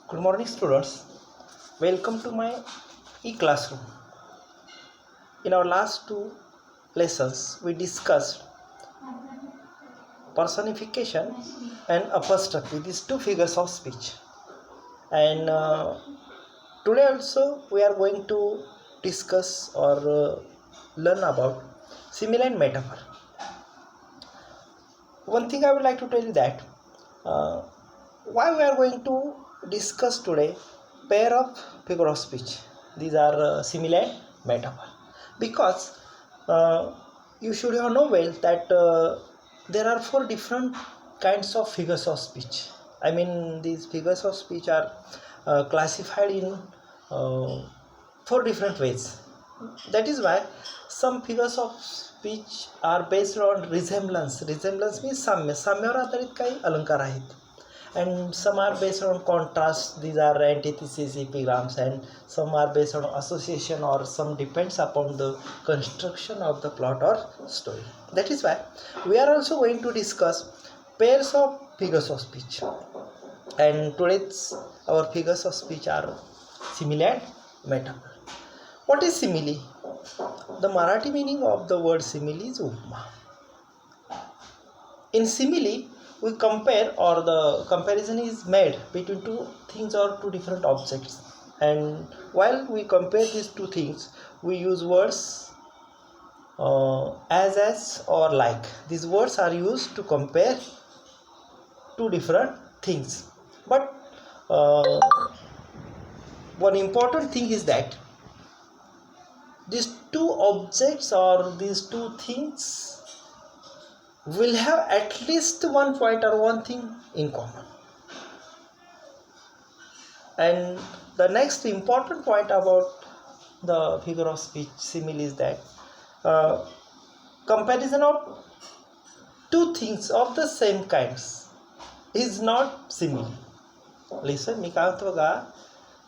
Good morning, students. Welcome to my e-classroom. In our last two lessons, we discussed personification and apostrophe, these two figures of speech. And today also we are going to discuss or learn about simile and metaphor. One thing I would like to tell you that uh, why we are going to discuss today pair of figure of speech. These are simile and metaphor, because you should have known well that there are four different kinds of figures of speech. I mean, these figures of speech are classified in four different ways. That is why some figures of speech are based on resemblance. Resemblance means साम्य. साम्यावर आधारित काही अलंकार आहेत. And some are based on contrast. These are antithesis epigrams, and some are based on association, or some depends upon the construction of the plot or story. That is why we are also going to discuss pairs of figures of speech. And today's our figures of speech are simile and metaphor. What is simile? The Marathi meaning of the word simile is upma. In simile, we compare, or the comparison is made between two things or two different objects. And while we compare these two things, we use words as or like. These words are used to compare two different things. But one important thing is that these two objects or these two things will have at least one point or one thing in common. And the next important point about the figure of speech simile is that comparison of two things of the same kinds is not simile. Listen, मी काय म्हणतो बघा,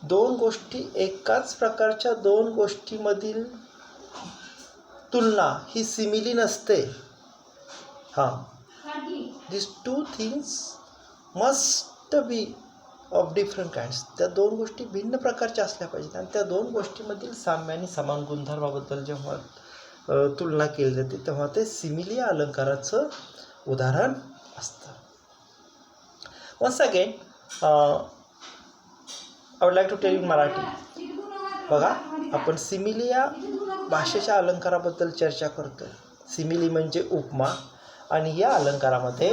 दोन गोष्टी एकाच प्रकारच्या दोन गोष्टीमधील तुलना ही simile नसते. These two things must be of different kinds. त्या दोन गोष्टी भिन्न प्रकारच्या असल्या पाहिजेत, आणि त्या दोन गोष्टीमधील साम्य आणि समान गुणधर्माबद्दल जेव्हा तुलना केली जाते तेव्हा ते सिमिली या अलंकाराचं उदाहरण असतं. Once again, I would like to tell you in Marathi. बघा, आपण सिमिली या भाषेच्या अलंकाराबद्दल चर्चा करतोय. सिमिली म्हणजे उपमा, आणि या अलंकारामध्ये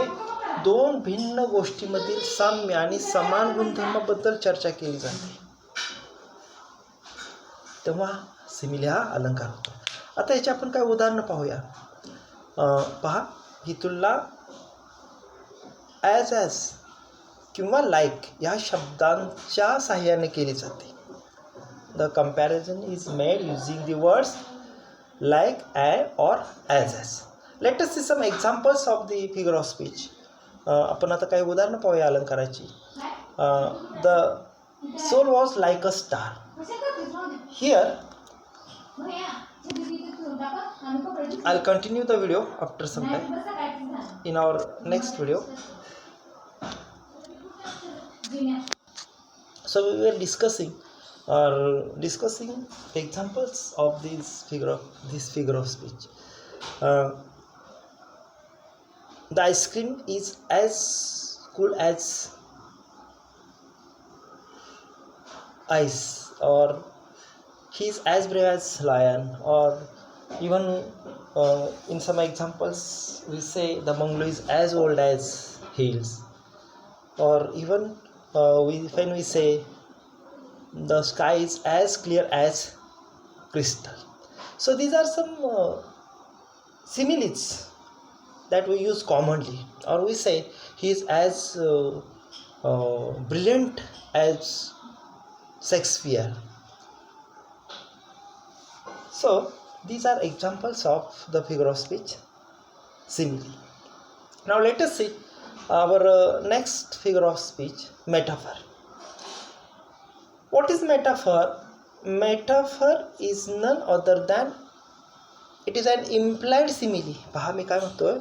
दोन भिन्न गोष्टीमधील साम्य आणि समान गुणधर्माबद्दल चर्चा केली जाते, तेव्हा सिमिली हा अलंकार होतो. आता याची आपण काय उदाहरणं पाहूया. पहा, ही तुलना ॲज किंवा लाईक या शब्दांच्या साहाय्याने केली जाते. The comparison is made using the words like, or as. Let us see some examples of the figure of speech. आपण आता काही उदाहरणं पाहूया अलंकाराची. The soul was like a star. Here I'll continue the video after some time in our next video. So we were discussing examples of this figure of speech. The ice cream is as cool as ice, or he is as brave as lion, or even in some examples we say the bungalow is as old as hills, or even when we say the sky is as clear as crystal. So these are some similes that we use commonly, or we say he is as brilliant as Shakespeare. So these are examples of the figure of speech simile. Now let us see our next figure of speech, metaphor. What is metaphor? Metaphor is none other than it is an implied simile. पहा, मी काय म्हणतोय,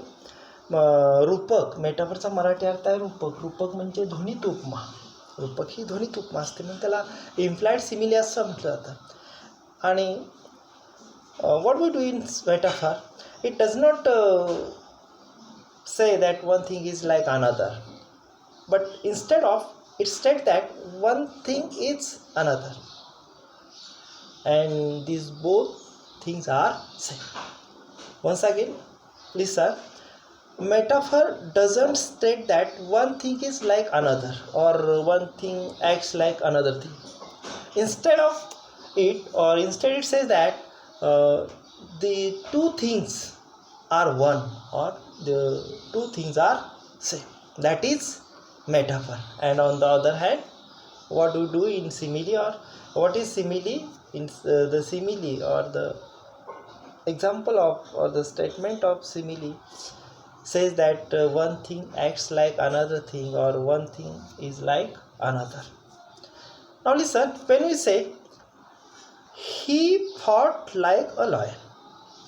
रूपक. मेटाफरचा मराठी अर्थ आहे रूपक. रूपक म्हणजे ध्वनित उपमा. रूपक ही ध्वनित उपमा असते म्हणून त्याला इम्प्लाइड सिमिली असं म्हटलं जातं. आणि what we do in metaphor, it does not say that one thing is like another, but instead of it states that one thing is another, and these both things are same. Once again, listen. Metaphor doesn't state that one thing is like another or one thing acts like another thing. Instead it says that the two things are one or the two things are same. That is metaphor. And on the other hand, what do you do in simile, or what is simile? In the simile or the example of or the statement of simile says that one thing acts like another thing or one thing is like another. Now listen, when we say he fought like a lion,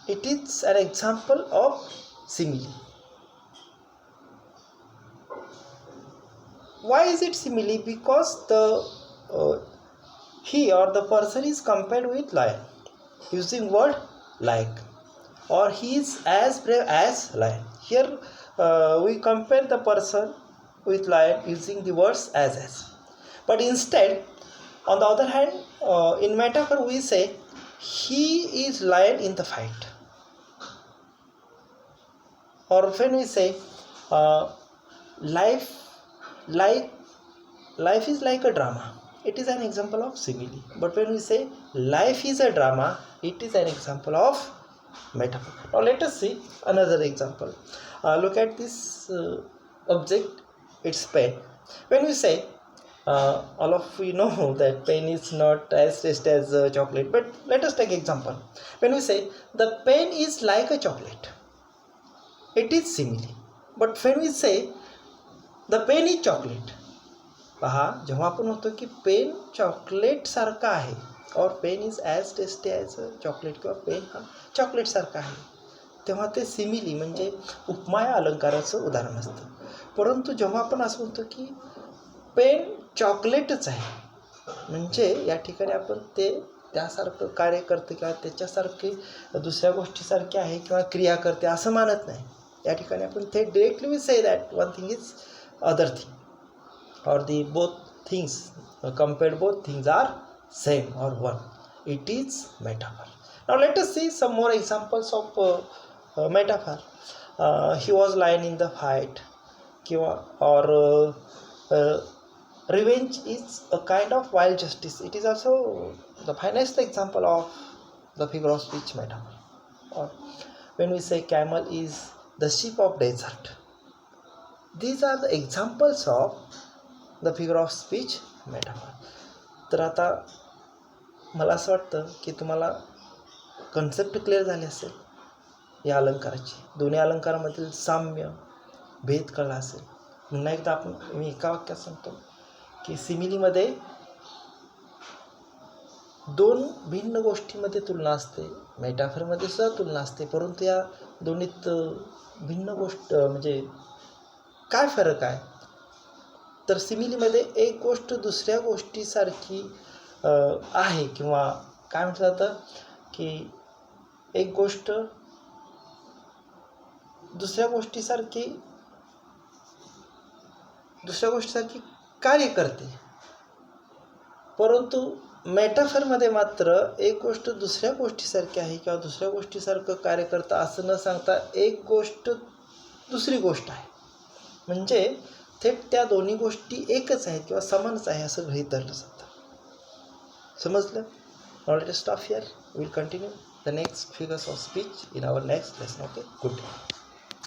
it is an example of simile. Why is it simile? Because the he or the person is compared with lion using word like, or he is as brave as lion. Here we compare the person with lion using the words as. But instead, on the other hand, in metaphor we say he is lion in the fight. Or when we say life is like a drama, it is an example of simile. But when we say life is a drama, it is an example of metaphor. Now let us see another example. Look at this object, it's pen. When we say all of we know that pen is not as tasty as chocolate, but let us take example. When we say the pen is like a chocolate, it is simile. But when we say the pen is chocolate, पहा, जेव्हा आपण म्हणतो की pen chocolate सारखा आहे और pen is as tasty as chocolate किंवा pen हा चॉकलेट सारखा आहे, तेव्हा ते सिमिली म्हणजे उपमा या अलंकाराचं उदाहरण असतं. परंतु जेव्हा आपण असं म्हणतो की पेन चॉकलेटच आहे, म्हणजे या ठिकाणी आपण ते त्यासारखं कार्य करते किंवा त्याच्यासारखे दुसऱ्या गोष्टीसारखे आहे किंवा क्रिया करते असं मानत नाही. या ठिकाणी आपण ते directly we say that one thing is other thing, or the both things compared, both things are same or one. It is metaphor. Now let us see some more examples of metaphor. He was lion in the fight, or revenge is a kind of wild justice. It is also the finest example of the figure of speech metaphor. Or when we say camel is the sheep of desert, these are the examples of the figure of speech metaphor. तर आता मला असं वाटतं की तुम्हाला concept clear झाली असेल या अलंकाराची, दोन्ही अलंकारामधील साम्य भेद कळला असेल. पुन्हा एकदा मी एका वाक्यात सांगतो की सिमिलीमध्ये दोन भिन्न गोष्टींमध्ये तुलना असते, मेटाफरमध्ये सुद्धा तुलना असते, परंतु या दोन्हीत भिन्न गोष्ट म्हणजे काय फरक आहे, तर सिमिलीमध्ये एक गोष्ट दुसऱ्या गोष्टीसारखी आहे, किंवा काय म्हटलं जातं की एक गोष्ट दुसऱ्या गोष्टीसारखी कार्य करते. परंतु मेटाफरमध्ये मात्र एक गोष्ट दुसऱ्या गोष्टीसारखी आहे किंवा दुसऱ्या गोष्टीसारखं कार्य करतं असं न सांगता एक गोष्ट दुसरी गोष्ट आहे, म्हणजे थेट त्या दोन्ही गोष्टी एकच आहेत किंवा समानच आहे असं गृहीत धरलं जातं. समजलं? Now let us stop here. We will continue the next figures of speech in our next lesson. Okay, good day.